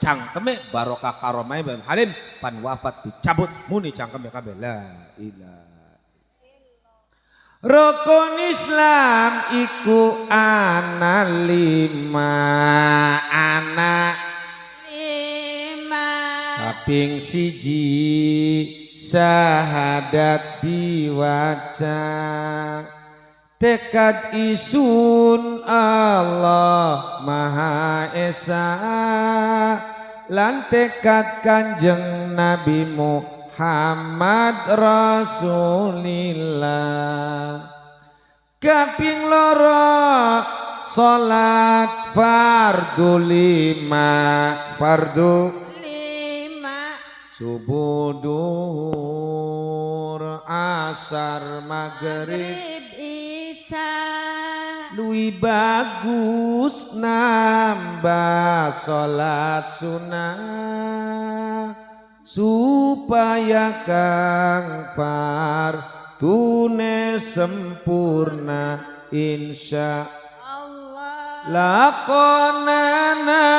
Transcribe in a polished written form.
cangkeme barokah karomai Mbah Halim pan wafat dicabut muni cangkeme kabeh la ilaha. Rukun Islam iku ana 5 anak 5 kaping 1 syahadat diwaca tekad isun Allah Maha Esa lan tekad Kanjeng Nabi Muhammad Rasulillah. Kaping 2 salat fardu 5 fardu 5 subuh duhur asar maghrib isya luwih bagus nambah salat sunah supaya kang fardune sempurna insya Allah lakonana